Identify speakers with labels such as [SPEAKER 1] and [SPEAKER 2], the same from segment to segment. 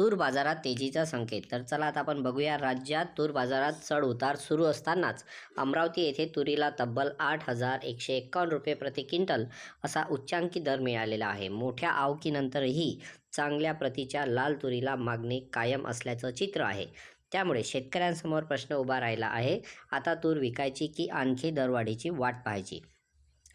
[SPEAKER 1] तूर बाजारात तेजीचा संकेत. तर चला आता आपण बघूया. राज्यात तूर बाजारात चढ उतार सुरू असतानाच अमरावती येथे तुरीला तब्बल 8,151 रुपये प्रति क्विंटल असा उच्चांकी दर मिळालेला आहे. मोठ्या आवकीनंतरही चांगल्या प्रतीच्या लाल तुरीला मागणी कायम असल्याचं चित्र आहे. त्यामुळे शेतकऱ्यांसमोर प्रश्न उभा राहिला आहे. आता तूर विकायची की आणखी दरवाढीची वाट पाहायची?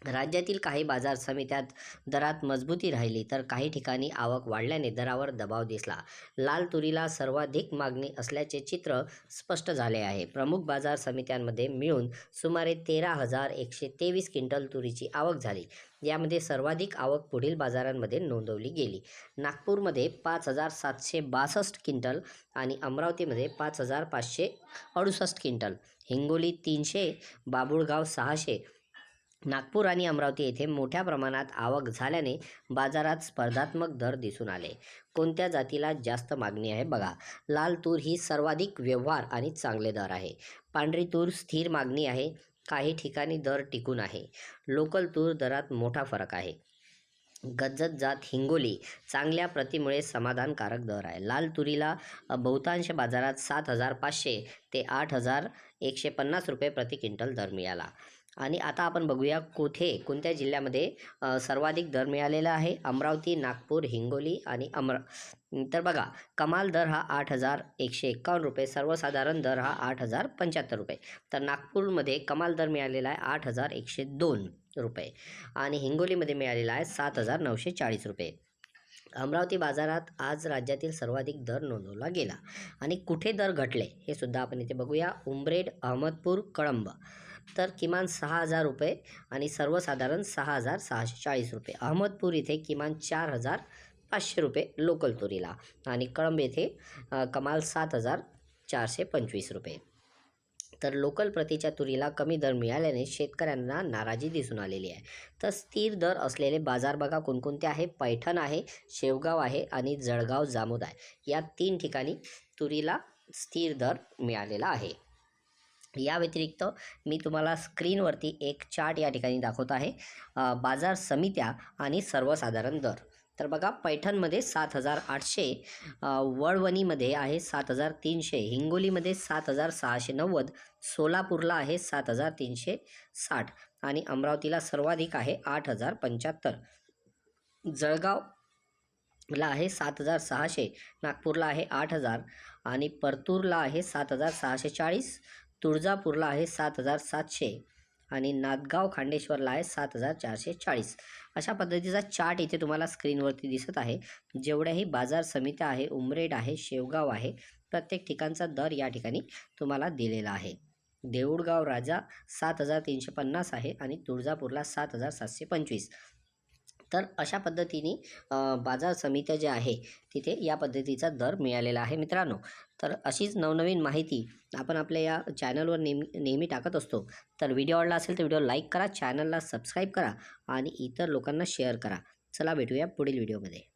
[SPEAKER 1] राज्यातील काही बाजार समित्यात दरात मजबूती राहिली तर काही ठिकाणी आवक वाढल्याने दरावर दबाव दिसला. लाल तुरीला सर्वाधिक मागणी असल्याचे चित्र स्पष्ट झाले आहे. प्रमुख बाजार समित्यांमध्ये मिळून सुमारे 13,123 क्विंटल तुरीची आवक झाली. यामध्ये सर्वाधिक आवक पुढील बाजारांमध्ये नोंदवली गेली. नागपूरमध्ये 5,762 क्विंटल आणि अमरावतीमध्ये 5,568 क्विंटल, हिंगोली 300, बाभुळगाव 600. नागपूर आणि अमरावती येथे मोठ्या प्रमाणात आवक झाल्याने बाजारात स्पर्धात्मक दर दिसून आले. कोणत्या जातीला जास्त मागणी आहे बघा. लाल तूर ही सर्वाधिक व्यवहार आणि चांगले दर आहे. पांढरी तूर स्थिर मागणी आहे. काही ठिकाणी दर टिकून आहे. लोकल तूर दरात मोठा फरक आहे. गज्जत जात हिंगोली चांगल्या प्रतीमुळे समाधानकारक दर आहे. लाल तुरीला बहुतांश बाजारात 7,500 ते 8,150 रुपये प्रति क्विंटल दर मिळाला. आणि आता आपण बघूया कोणत्या जिल्ह्यामध्ये सर्वाधिक दर मिळालेला आहे. अमरावती, नागपूर, हिंगोली आणि तर बघा, कमाल दर हा 8,151 रुपये, सर्वसाधारण दर हा 8,075 रुपये. तर नागपूरमध्ये कमाल दर मिळालेला आहे 8,102 रुपये आणि हिंगोलीमध्ये मिळालेला आहे 7,940 रुपये. अमरावती बाजारात आज राज्यातील सर्वाधिक दर नोंदवला गेला. आणि कुठे दर घटले हे सुद्धा आपण इथे बघूया. उमरेड, अहमदपूर, कळंब तर किमान 6,000 रुपये आणि सर्वसाधारण 6,640 रुपये. अहमदपूर इथे किमान 4,500 रुपये लोकल तुरीला आणि कळंब येथे कमाल 7,425 रुपये. तर लोकल प्रतीच्या तुरीला कमी दर मिळाल्याने शेतकऱ्यांना नाराजी दिसून आलेली आहे. तर स्थिर दर असलेले बाजार बघा कोणकोणते आहे. पैठण आहे, शेवगाव आहे आणि जळगाव जामोद आहे. या 3 ठिकाणी तुरीला स्थिर दर मिळालेला आहे. या व्यतिरिक्त मी तुम्हाला स्क्रीनवरती एक चार्ट या ठिकाणी दाखवत आहे. बाजार समित्या आणि सर्वसाधारण दर. तर बघा, पैठणमध्ये 7,800, वळवणीमध्ये आहे 7,300, हिंगोलीमध्ये 7,690, सोलापूरला आहे 7,360 आणि अमरावतीला सर्वाधिक आहे 8,075. जळगावला आहे 7,600, नागपूरला आहे 8,000 आणि परतूरला आहे 7,640, तुळजापूरला आहे 7,700 आणि नांदगाव खांडेश्वरला आहे 7,440. अशा पद्धतीचा चार्ट इथे तुम्हाला स्क्रीनवरती दिसत आहे. जेवढ्याही बाजार समित्या आहे, उमरेड आहे, शेवगाव आहे, प्रत्येक ठिकाणचा दर या ठिकाणी तुम्हाला दिलेला आहे. देऊळगाव राजा 7,350 आहे आणि तुळजापूरला 7,725. तर अशा पद्धतीने बाजार समित्या ज्या आहे तिथे या पद्धतीचा दर मिळालेला आहे मित्रांनो. तर अशीच नवनवीन माहिती आपण आपल्या या चॅनलवर नेहमी टाकत असतो. तर व्हिडिओ आवडला असेल तर व्हिडिओ लाईक करा, चॅनलला सबस्क्राईब करा आणि इतर लोकांना शेअर करा. चला भेटूया पुढील व्हिडिओमध्ये.